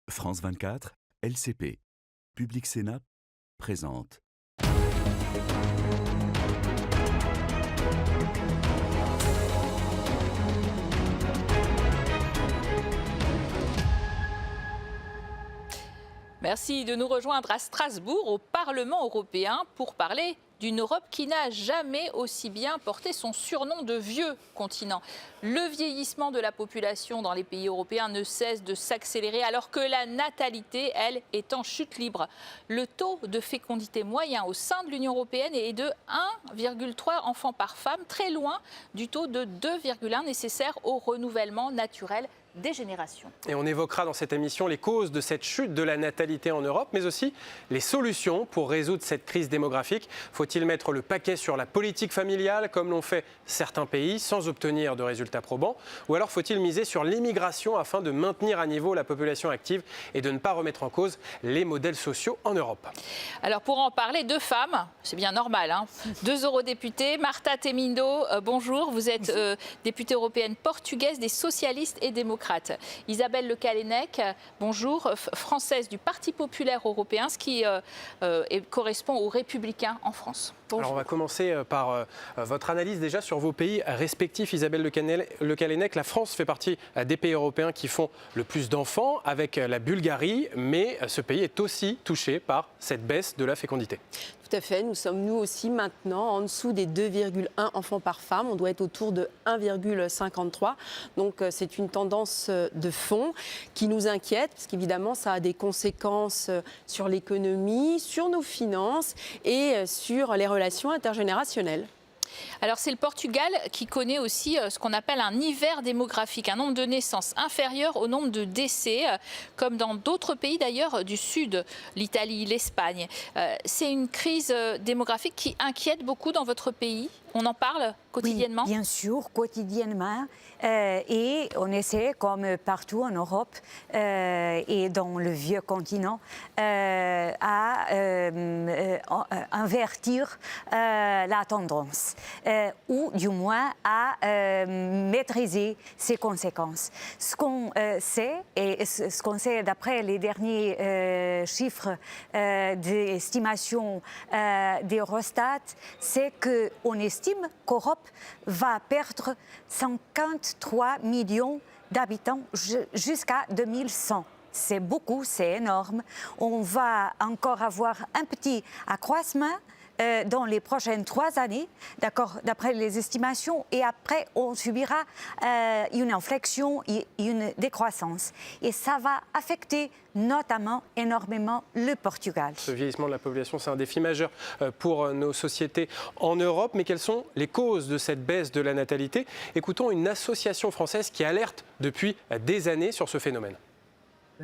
France 24, LCP. Public Sénat présente. Merci de nous rejoindre à Strasbourg, au Parlement européen, pour parler d'une Europe qui n'a jamais aussi bien porté son surnom de vieux continent. Le vieillissement de la population dans les pays européens ne cesse de s'accélérer alors que la natalité, elle, est en chute libre. Le taux de fécondité moyen au sein de l'Union européenne est de 1,3 enfants par femme, très loin du taux de 2,1 nécessaire au renouvellement naturel des générations. Et on évoquera dans cette émission les causes de cette chute de la natalité en Europe, mais aussi les solutions pour résoudre cette crise démographique. Faut-il mettre le paquet sur la politique familiale, comme l'ont fait certains pays, sans obtenir de résultats probants? Ou alors faut-il miser sur l'immigration afin de maintenir à niveau la population active et de ne pas remettre en cause les modèles sociaux en Europe? Alors pour en parler, deux femmes, c'est bien normal, hein. Deux eurodéputés. Marta Temindo, bonjour, vous êtes députée européenne portugaise des socialistes et démocrates. Isabelle Le Callennec, bonjour, française du Parti populaire européen, ce qui correspond aux Républicains en France. Bonjour. Alors on va commencer par votre analyse déjà sur vos pays respectifs. Isabelle Le Callennec, la France fait partie des pays européens qui font le plus d'enfants avec la Bulgarie, mais ce pays est aussi touché par cette baisse de la fécondité. Tout à fait, nous sommes nous aussi maintenant en dessous des 2,1 enfants par femme, on doit être autour de 1,53. Donc c'est une tendance de fond qui nous inquiète, parce qu'évidemment ça a des conséquences sur l'économie, sur nos finances et sur les relations intergénérationnelles. Alors c'est le Portugal qui connaît aussi ce qu'on appelle un hiver démographique, un nombre de naissances inférieur au nombre de décès, comme dans d'autres pays d'ailleurs du Sud, l'Italie, l'Espagne. C'est une crise démographique qui inquiète beaucoup dans votre pays. On en parle quotidiennement? Oui, bien sûr, quotidiennement. Et on essaie, comme partout en Europe et dans le vieux continent, à invertir la tendance, ou du moins à maîtriser ses conséquences. Ce qu'on sait, et ce qu'on sait d'après les derniers chiffres d'estimation d'Eurostat, c'est qu'on estime qu'Europe va perdre 53 millions d'habitants jusqu'à 2100. C'est beaucoup, c'est énorme. On va encore avoir un petit accroissement dans les prochaines 3 années, d'après les estimations, et après on subira une inflexion et une décroissance. Et ça va affecter notamment énormément le Portugal. Ce vieillissement de la population, c'est un défi majeur pour nos sociétés en Europe. Mais quelles sont les causes de cette baisse de la natalité? Écoutons une association française qui alerte depuis des années sur ce phénomène.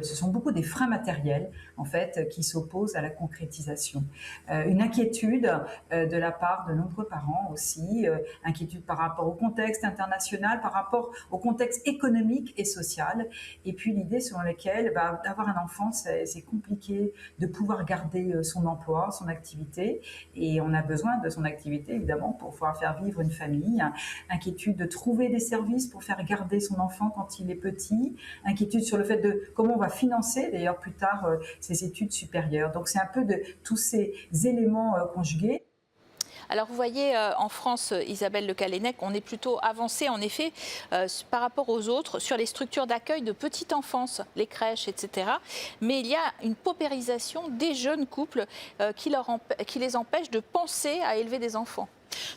Ce sont beaucoup des freins matériels, en fait, qui s'opposent à la concrétisation. Une inquiétude de la part de nombreux parents aussi, inquiétude par rapport au contexte international, par rapport au contexte économique et social, et puis l'idée selon laquelle d'avoir un enfant, c'est compliqué de pouvoir garder son emploi, son activité, et on a besoin de son activité, évidemment, pour pouvoir faire vivre une famille. Inquiétude de trouver des services pour faire garder son enfant quand il est petit, inquiétude sur le fait de comment on va financer d'ailleurs plus tard ses études supérieures. Donc c'est un peu de tous ces éléments conjugués. Alors vous voyez, en France, Isabelle Le Callennec, on est plutôt avancé en effet par rapport aux autres sur les structures d'accueil de petite enfance, les crèches, etc. Mais il y a une paupérisation des jeunes couples qui les empêche de penser à élever des enfants.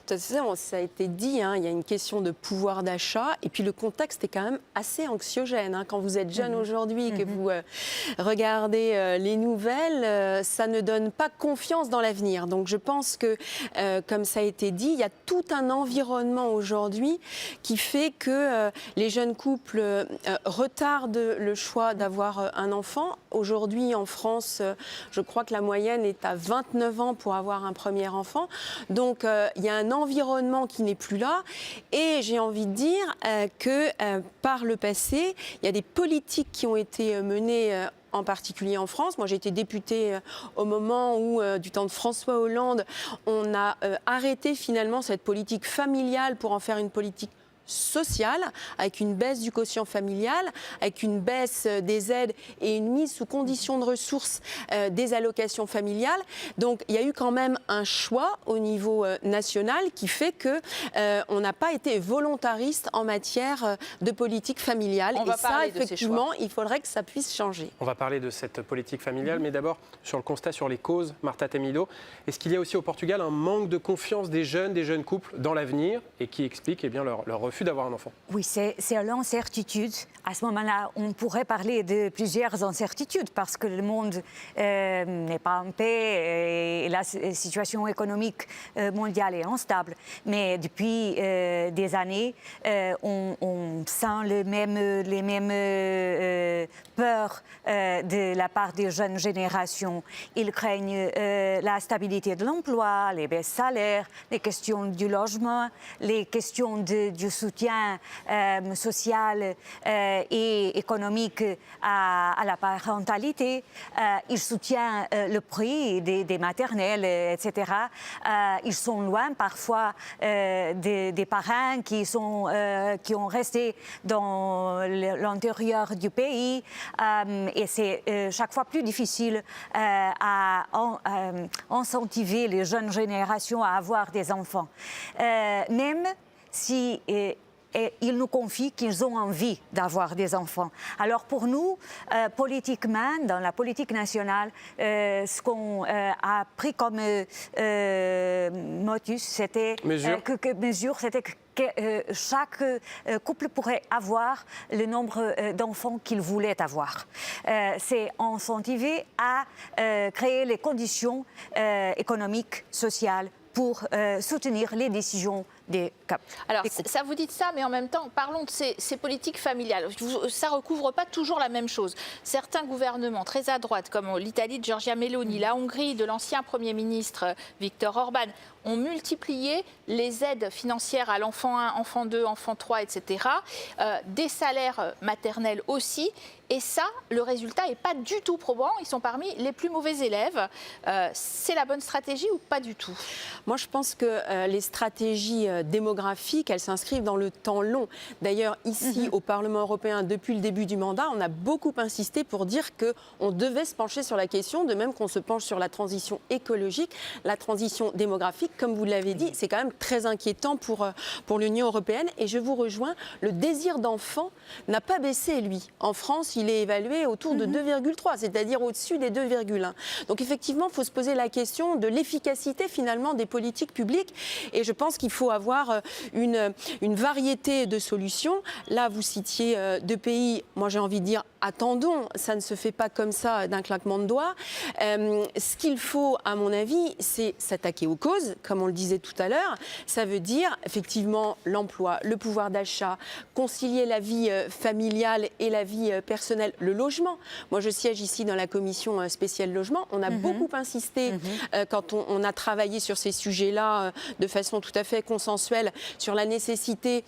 Ça a été dit, hein, il y a une question de pouvoir d'achat et puis le contexte est quand même assez anxiogène. Hein. Quand vous êtes jeune aujourd'hui et que vous regardez les nouvelles, ça ne donne pas confiance dans l'avenir. Donc je pense que, comme ça a été dit, il y a tout un environnement aujourd'hui qui fait que les jeunes couples retardent le choix d'avoir un enfant. Aujourd'hui en France, je crois que la moyenne est à 29 ans pour avoir un premier enfant. Donc il y a un environnement qui n'est plus là et j'ai envie de dire que par le passé, il y a des politiques qui ont été menées en particulier en France. Moi, j'ai été députée au moment où, du temps de François Hollande, on a arrêté finalement cette politique familiale pour en faire une politique sociale, avec une baisse du quotient familial, avec une baisse des aides et une mise sous condition de ressources des allocations familiales. Donc il y a eu quand même un choix au niveau national qui fait qu'on n'a pas été volontariste en matière de politique familiale. Et ça, effectivement, il faudrait que ça puisse changer. On va parler de cette politique familiale, mais d'abord sur le constat, sur les causes, Marta Temido. Est-ce qu'il y a aussi au Portugal un manque de confiance des jeunes couples dans l'avenir et qui explique leur refus d'avoir un enfant? Oui, c'est l'incertitude. À ce moment-là, on pourrait parler de plusieurs incertitudes parce que le monde n'est pas en paix et la situation économique mondiale est instable. Mais depuis des années, on sent les mêmes peurs de la part des jeunes générations. Ils craignent la stabilité de l'emploi, les baisses salaires, les questions du logement, les questions du soutien social et économique à la parentalité. Ils soutiennent le prix des maternelles, etc. Ils sont loin parfois des parents qui ont resté dans l'intérieur du pays et c'est chaque fois plus difficile à incentiver les jeunes générations à avoir des enfants. Même si ils nous confient qu'ils ont envie d'avoir des enfants. Alors pour nous, politiquement, dans la politique nationale, ce qu'on a pris comme motus, c'était c'était que chaque couple pourrait avoir le nombre d'enfants qu'il voulait avoir. C'est incentiver à créer les conditions économiques, sociales pour soutenir les décisions des couples. Alors, ça vous dit ça, mais en même temps, parlons de ces politiques familiales. Ça ne recouvre pas toujours la même chose. Certains gouvernements très à droite, comme l'Italie de Giorgia Meloni, la Hongrie de l'ancien Premier ministre Viktor Orban, ont multiplié les aides financières à l'enfant 1, enfant 2, enfant 3, etc. Des salaires maternels aussi. Et ça, le résultat n'est pas du tout probant. Ils sont parmi les plus mauvais élèves. C'est la bonne stratégie ou pas du tout? Moi, je pense que les stratégies démographiques, elles s'inscrivent dans le temps long. D'ailleurs, ici, au Parlement européen, depuis le début du mandat, on a beaucoup insisté pour dire qu'on devait se pencher sur la question, de même qu'on se penche sur la transition écologique, la transition démographique. Comme vous l'avez dit, c'est quand même très inquiétant pour l'Union européenne. Et je vous rejoins, le désir d'enfant n'a pas baissé, lui. En France, il est évalué autour de 2,3, c'est-à-dire au-dessus des 2,1. Donc effectivement, il faut se poser la question de l'efficacité finalement des politiques publiques. Et je pense qu'il faut avoir une variété de solutions. Là, vous citiez deux pays, moi j'ai envie de dire, attendons, ça ne se fait pas comme ça d'un claquement de doigts. Ce qu'il faut, à mon avis, c'est s'attaquer aux causes, comme on le disait tout à l'heure. Ça veut dire effectivement l'emploi, le pouvoir d'achat, concilier la vie familiale et la vie personnelle, le logement. Moi, je siège ici dans la commission spéciale logement. On a beaucoup insisté quand on a travaillé sur ces sujets-là de façon tout à fait consensuelle sur la nécessité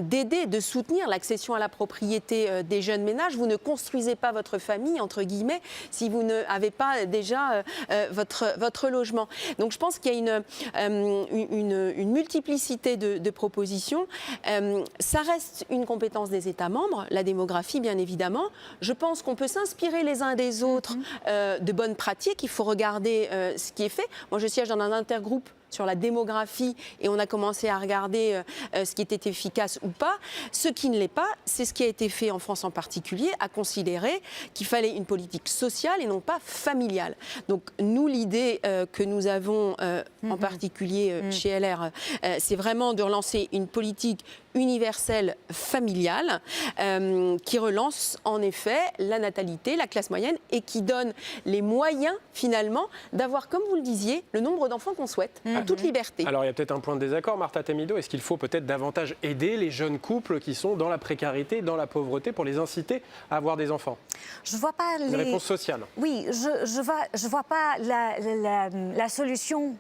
d'aider, de soutenir l'accession à la propriété des jeunes ménages. Vous ne construisez pas votre famille, entre guillemets, si vous n'avez pas déjà votre logement. Donc je pense qu'il y a une multiplicité de propositions. Ça reste une compétence des États membres, la démographie bien évidemment. Je pense qu'on peut s'inspirer les uns des autres de bonnes pratiques. Il faut regarder ce qui est fait. Moi je siège dans un intergroupe sur la démographie et on a commencé à regarder ce qui était efficace ou pas. Ce qui ne l'est pas, c'est ce qui a été fait en France en particulier, à considérer qu'il fallait une politique sociale et non pas familiale. Donc nous, l'idée que nous avons en particulier chez LR, c'est vraiment de relancer une politique universelle familiale qui relance en effet la natalité, la classe moyenne et qui donne les moyens finalement d'avoir, comme vous le disiez, le nombre d'enfants qu'on souhaite, à toute liberté. Alors il y a peut-être un point de désaccord, Marta Temido. Est-ce qu'il faut peut-être davantage aider les jeunes couples qui sont dans la précarité, dans la pauvreté, pour les inciter à avoir des enfants? Je vois pas une réponse sociale. Oui, je vois pas la solution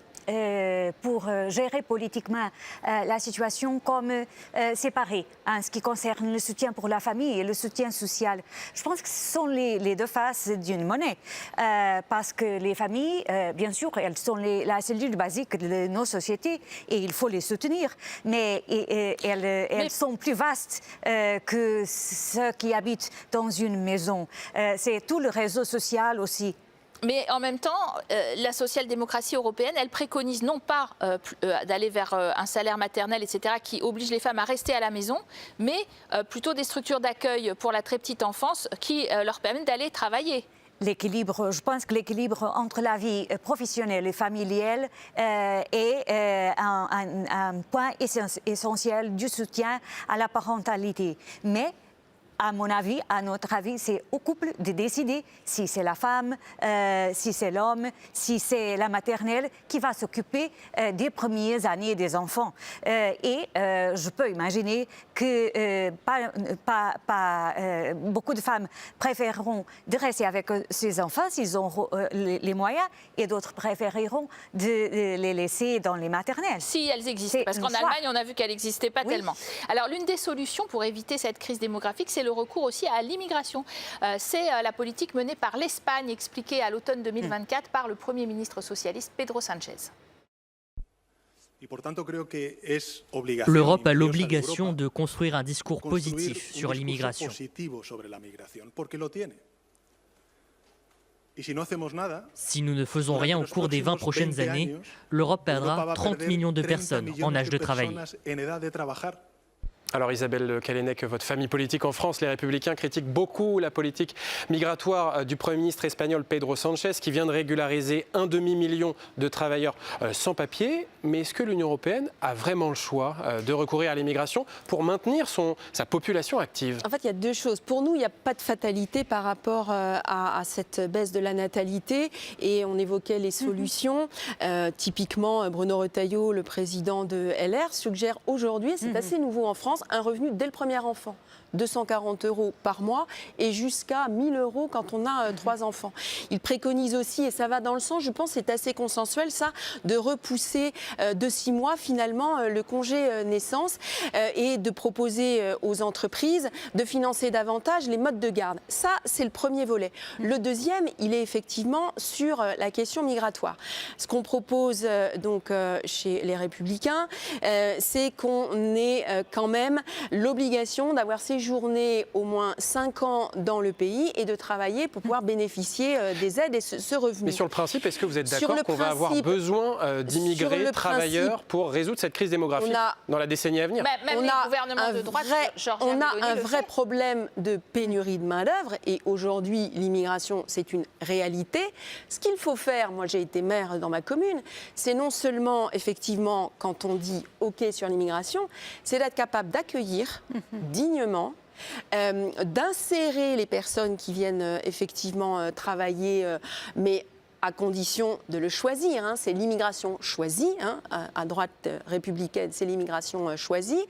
pour gérer politiquement la situation comme séparée en ce qui concerne le soutien pour la famille et le soutien social. Je pense que ce sont les deux faces d'une monnaie parce que les familles, bien sûr, elles sont la cellule basique de nos sociétés et il faut les soutenir, mais elles sont plus vastes que ceux qui habitent dans une maison. C'est tout le réseau social aussi. Mais en même temps, la social-démocratie européenne, elle préconise non pas d'aller vers un salaire maternel, etc., qui oblige les femmes à rester à la maison, mais plutôt des structures d'accueil pour la très petite enfance qui leur permettent d'aller travailler. L'équilibre, je pense que l'équilibre entre la vie professionnelle et familiale est un point essentiel du soutien à la parentalité. Mais à mon avis, à notre avis, c'est au couple de décider si c'est la femme, si c'est l'homme, si c'est la maternelle qui va s'occuper des premières années des enfants. Et je peux imaginer que beaucoup de femmes préféreront de rester avec ces enfants s'ils ont les moyens et d'autres préféreront de les laisser dans les maternelles. Si elles existent, parce qu'en Allemagne, on a vu qu'elles n'existaient pas tellement. Alors, l'une des solutions pour éviter cette crise démographique, c'est le recours aussi à l'immigration. C'est la politique menée par l'Espagne, expliquée à l'automne 2024 par le Premier ministre socialiste Pedro Sánchez. L'Europe a l'obligation de construire un discours positif sur l'immigration. Si nous ne faisons rien au cours des 20 prochaines années, l'Europe perdra 30 millions de personnes en âge de travailler. Alors Isabelle Callennec, votre famille politique en France, les Républicains, critiquent beaucoup la politique migratoire du Premier ministre espagnol Pedro Sánchez qui vient de régulariser 1,5 million de travailleurs sans papier. Mais est-ce que l'Union européenne a vraiment le choix de recourir à l'immigration pour maintenir sa population active? En fait, il y a deux choses. Pour nous, il n'y a pas de fatalité par rapport à cette baisse de la natalité. Et on évoquait les solutions. Typiquement, Bruno Retailleau, le président de LR, suggère aujourd'hui, c'est assez nouveau en France, un revenu dès le premier enfant. 240 € par mois et jusqu'à 1 000 € quand on a 3 enfants. Il préconise aussi, et ça va dans le sens, je pense c'est assez consensuel ça, de repousser de 6 mois finalement le congé naissance et de proposer aux entreprises de financer davantage les modes de garde. Ça, c'est le premier volet. Le deuxième, il est effectivement sur la question migratoire. Ce qu'on propose donc chez les Républicains, c'est qu'on ait quand même l'obligation d'avoir séjourné au moins 5 ans dans le pays et de travailler pour pouvoir bénéficier des aides et ce revenu. Mais sur le principe, est-ce que vous êtes d'accord qu'on va avoir besoin d'immigrés travailleurs pour résoudre cette crise démographique dans la décennie à venir? Même les gouvernements de droite, on a un vrai problème de pénurie de main-d'œuvre et aujourd'hui, l'immigration, c'est une réalité. Ce qu'il faut faire, moi j'ai été maire dans ma commune, c'est non seulement, effectivement, quand on dit OK sur l'immigration, c'est d'être capable d'accueillir dignement, d'insérer les personnes qui viennent effectivement travailler, mais à condition de le choisir. C'est l'immigration choisie. À droite républicaine, c'est l'immigration choisie.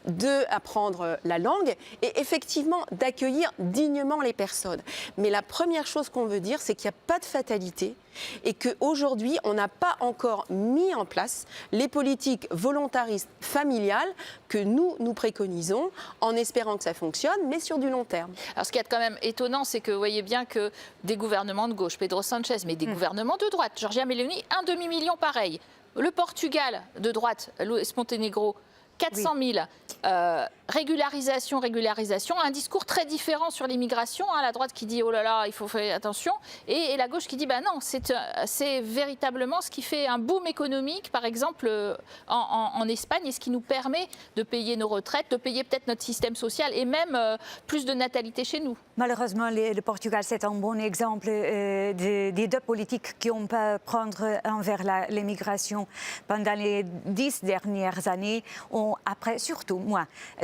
D'apprendre la langue et effectivement d'accueillir dignement les personnes. Mais la première chose qu'on veut dire, c'est qu'il n'y a pas de fatalité et qu'aujourd'hui, on n'a pas encore mis en place les politiques volontaristes familiales que nous préconisons en espérant que ça fonctionne, mais sur du long terme. Alors ce qui est quand même étonnant, c'est que vous voyez bien que des gouvernements de gauche, Pedro Sánchez, mais des gouvernements de droite, Giorgia Meloni, 1 demi-million pareil. Le Portugal de droite, Luís Montenegro, 400 000. Régularisation, un discours très différent sur l'immigration, la droite qui dit oh là là, il faut faire attention, et la gauche qui dit bah non, c'est véritablement ce qui fait un boom économique, par exemple en Espagne, et ce qui nous permet de payer nos retraites, de payer peut-être notre système social et même plus de natalité chez nous. Malheureusement, le Portugal, c'est un bon exemple des deux politiques qu'on peut prendre envers l'immigration. Pendant les 10 dernières années, on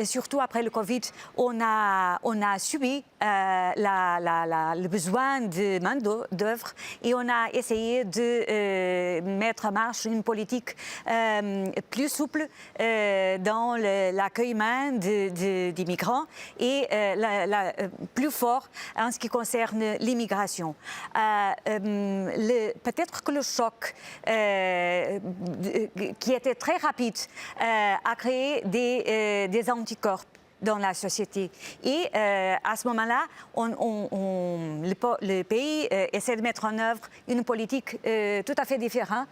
surtout après le Covid, on a subi le besoin de main-d'œuvre et on a essayé de mettre en marche une politique plus souple dans l'accueillement des migrants et plus fort en ce qui concerne l'immigration. Peut-être que le choc qui était très rapide a créé des anticorps dans la société. Et à ce moment-là, le pays essaie de mettre en œuvre une politique tout à fait différente.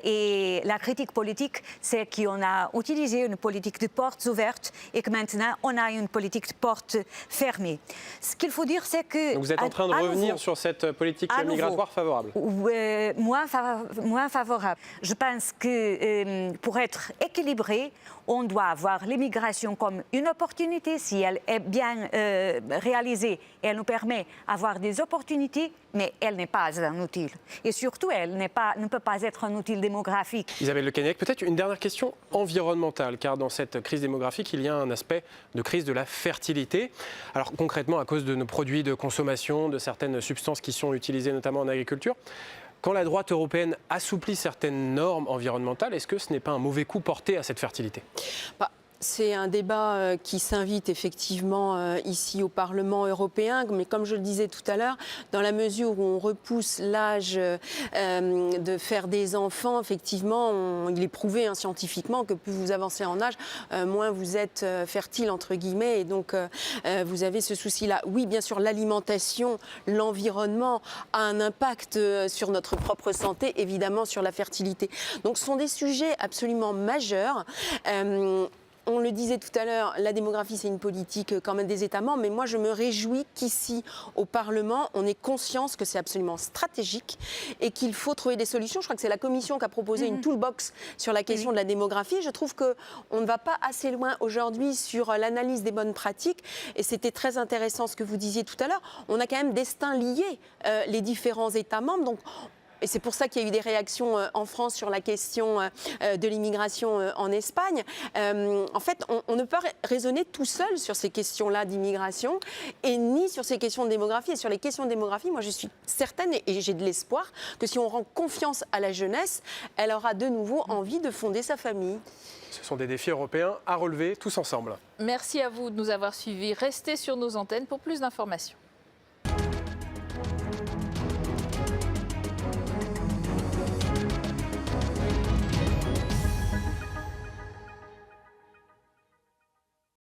Et la critique politique, c'est qu'on a utilisé une politique de portes ouvertes et que maintenant, on a une politique de portes fermées. Ce qu'il faut dire, c'est que... Donc vous êtes en train de revenir sur cette politique migratoire favorable? Moins favorable. Je pense que pour être équilibré, on doit avoir l'immigration comme une opportunité. Si elle est bien réalisée, elle nous permet d'avoir des opportunités, mais elle n'est pas un outil. Et surtout, elle ne peut pas être un outil démographique. Isabelle Le Callennec, peut-être une dernière question environnementale, car dans cette crise démographique, il y a un aspect de crise de la fertilité. Alors concrètement, à cause de nos produits de consommation, de certaines substances qui sont utilisées notamment en agriculture, quand la droite européenne assouplit certaines normes environnementales, est-ce que ce n'est pas un mauvais coup porté à cette fertilité? C'est un débat qui s'invite effectivement ici au Parlement européen, mais comme je le disais tout à l'heure, dans la mesure où on repousse l'âge de faire des enfants, effectivement, il est prouvé scientifiquement que plus vous avancez en âge, moins vous êtes fertile, entre guillemets, et donc vous avez ce souci-là. Oui, bien sûr, l'alimentation, l'environnement a un impact sur notre propre santé, évidemment sur la fertilité. Donc ce sont des sujets absolument majeurs. On le disait tout à l'heure, la démographie, c'est une politique quand même des États membres, mais moi, je me réjouis qu'ici, au Parlement, on ait conscience que c'est absolument stratégique et qu'il faut trouver des solutions. Je crois que c'est la Commission qui a proposé une toolbox sur la question de la démographie. Je trouve qu'on ne va pas assez loin aujourd'hui sur l'analyse des bonnes pratiques et c'était très intéressant ce que vous disiez tout à l'heure. On a quand même destins liés, les différents États membres, donc et c'est pour ça qu'il y a eu des réactions en France sur la question de l'immigration en Espagne. En fait, on ne peut pas raisonner tout seul sur ces questions-là d'immigration et ni sur ces questions de démographie. Et sur les questions de démographie, moi je suis certaine et j'ai de l'espoir que si on rend confiance à la jeunesse, elle aura de nouveau envie de fonder sa famille. Ce sont des défis européens à relever tous ensemble. Merci à vous de nous avoir suivis. Restez sur nos antennes pour plus d'informations.